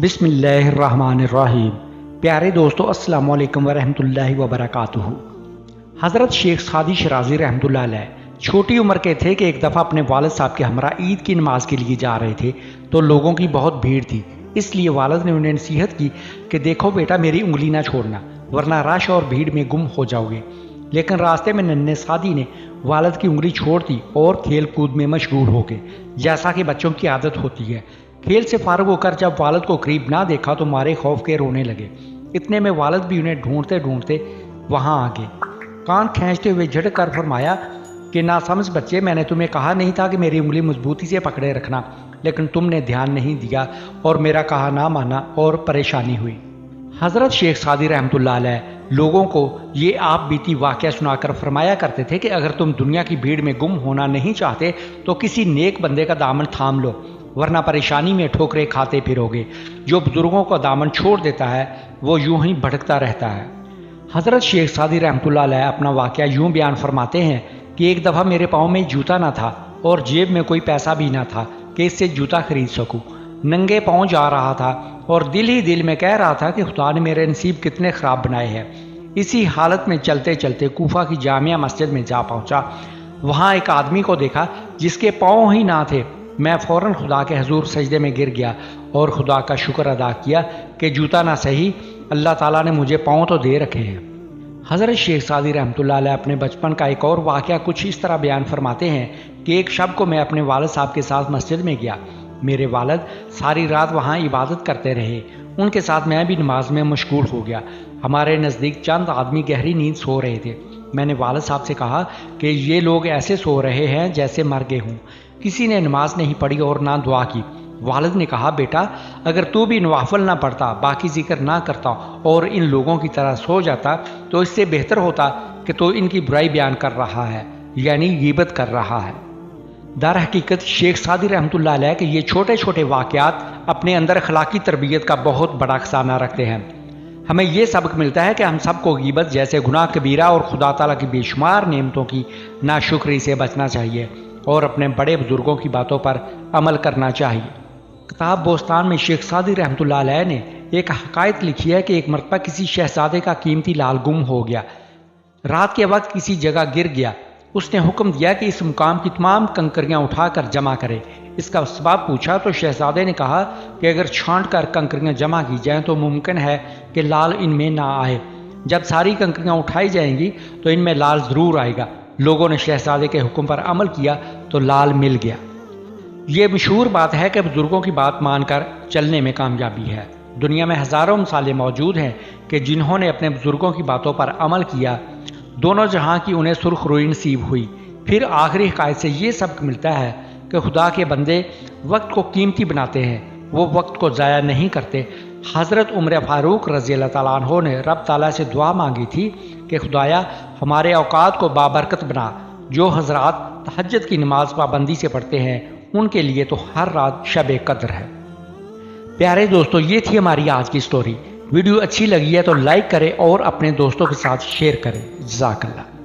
بسم اللہ الرحمن الرحیم۔ پیارے دوستو، السلام علیکم ورحمۃ اللہ وبرکاتہ۔ حضرت شیخ سعدی شرازی رحمۃ اللہ علیہ چھوٹی عمر کے تھے کہ ایک دفعہ اپنے والد صاحب کے ہمراہ عید کی نماز کے لیے جا رہے تھے تو لوگوں کی بہت بھیڑ تھی، اس لیے والد نے انہیں نصیحت کی کہ دیکھو بیٹا، میری انگلی نہ چھوڑنا ورنہ رش اور بھیڑ میں گم ہو جاؤ گے۔ لیکن راستے میں ننھے سعدی نے والد کی انگلی چھوڑ دی اور کھیل کود میں مشغول ہو گئے، جیسا کہ بچوں کی عادت ہوتی ہے۔ کھیل سے فارغ ہو کر جب والد کو قریب نہ دیکھا تو مارے خوف کے رونے لگے۔ اتنے میں والد بھی انہیں ڈھونڈتے ڈھونڈتے وہاں آ گئے۔ کان کھینچتے ہوئے جھڑک کر فرمایا کہ ناسمجھ بچے، میں نے تمہیں کہا نہیں تھا کہ میری انگلی مضبوطی سے پکڑے رکھنا، لیکن تم نے دھیان نہیں دیا اور میرا کہا نہ مانا اور پریشانی ہوئی۔ حضرت شیخ سعدی رحمۃ اللہ علیہ لوگوں کو یہ آپ بیتی واقعہ سنا کر فرمایا کرتے تھے کہ اگر تم دنیا کی بھیڑ میں گم ہونا نہیں چاہتے تو کسی نیک بندے کا دامن تھام لو، ورنہ پریشانی میں ٹھوکریں کھاتے پھرو گے۔ جو بزرگوں کا دامن چھوڑ دیتا ہے وہ یوں ہی بھٹکتا رہتا ہے۔ حضرت شیخ سعدی رحمۃ اللہ علیہ اپنا واقعہ یوں بیان فرماتے ہیں کہ ایک دفعہ میرے پاؤں میں جوتا نہ تھا اور جیب میں کوئی پیسہ بھی نہ تھا کہ اس سے جوتا خرید سکوں۔ ننگے پاؤں جا رہا تھا اور دل ہی دل میں کہہ رہا تھا کہ خدا نے میرے نصیب کتنے خراب بنائے ہیں۔ اسی حالت میں چلتے چلتے کوفہ کی جامعہ مسجد میں جا پہنچا۔ وہاں ایک آدمی کو دیکھا جس کے پاؤں ہی نہ تھے۔ میں فوراً خدا کے حضور سجدے میں گر گیا اور خدا کا شکر ادا کیا کہ جوتا نہ صحیح، اللہ تعالیٰ نے مجھے پاؤں تو دے رکھے ہیں۔ حضرت شیخ سعدی رحمۃ اللہ علیہ اپنے بچپن کا ایک اور واقعہ کچھ اس طرح بیان فرماتے ہیں کہ ایک شب کو میں اپنے والد صاحب کے ساتھ مسجد میں گیا۔ میرے والد ساری رات وہاں عبادت کرتے رہے، ان کے ساتھ میں بھی نماز میں مشغول ہو گیا۔ ہمارے نزدیک چند آدمی گہری نیند سو رہے تھے۔ میں نے والد صاحب سے کہا کہ یہ لوگ ایسے سو رہے ہیں جیسے مر گئے ہوں۔ کسی نے نماز نہیں پڑھی اور نہ دعا کی۔ والد نے کہا، بیٹا اگر تو بھی نوافل نہ پڑھتا، باقی ذکر نہ کرتا اور ان لوگوں کی طرح سو جاتا تو اس سے بہتر ہوتا کہ تو ان کی برائی بیان کر رہا ہے، یعنی غیبت کر رہا ہے۔ در حقیقت شیخ سعدی رحمۃ اللہ علیہ کے یہ چھوٹے چھوٹے واقعات اپنے اندر اخلاقی تربیت کا بہت بڑا خزانہ رکھتے ہیں۔ ہمیں یہ سبق ملتا ہے کہ ہم سب کو غیبت جیسے گناہ کبیرہ اور خدا تعالیٰ کی بے شمار نعمتوں کی ناشکری سے بچنا چاہیے اور اپنے بڑے بزرگوں کی باتوں پر عمل کرنا چاہیے۔ کتاب بوستان میں شیخ سعدی رحمۃ اللہ علیہ نے ایک حکایت لکھی ہے کہ ایک مرتبہ کسی شہزادے کا قیمتی لال گم ہو گیا۔ رات کے وقت کسی جگہ گر گیا۔ اس نے حکم دیا کہ اس مقام کی تمام کنکریاں اٹھا کر جمع کرے۔ اس کا اسباب پوچھا تو شہزادے نے کہا کہ اگر چھانٹ کر کنکریاں جمع کی جائیں تو ممکن ہے کہ لال ان میں نہ آئے۔ جب ساری کنکریاں اٹھائی جائیں گی تو ان میں لال ضرور آئے گا۔ لوگوں نے شہزادے کے حکم پر عمل کیا تو لال مل گیا۔ یہ مشہور بات ہے کہ بزرگوں کی بات مان کر چلنے میں کامیابی ہے۔ دنیا میں ہزاروں مثالیں موجود ہیں کہ جنہوں نے اپنے بزرگوں کی باتوں پر عمل کیا، دونوں جہاں کی انہیں سرخ روئی نصیب ہوئی۔ پھر آخری حکایت سے یہ سبق ملتا ہے کہ خدا کے بندے وقت کو قیمتی بناتے ہیں، وہ وقت کو ضائع نہیں کرتے۔ حضرت عمر فاروق رضی اللہ تعالیٰ عنہ نے رب تعالیٰ سے دعا مانگی تھی کہ خدایا ہمارے اوقات کو بابرکت بنا۔ جو حضرات تہجد کی نماز پابندی سے پڑھتے ہیں ان کے لیے تو ہر رات شب قدر ہے۔ پیارے دوستو، یہ تھی ہماری آج کی سٹوری۔ ویڈیو اچھی لگی ہے تو لائک کریں اور اپنے دوستوں کے ساتھ شیئر کریں۔ جزاک اللہ۔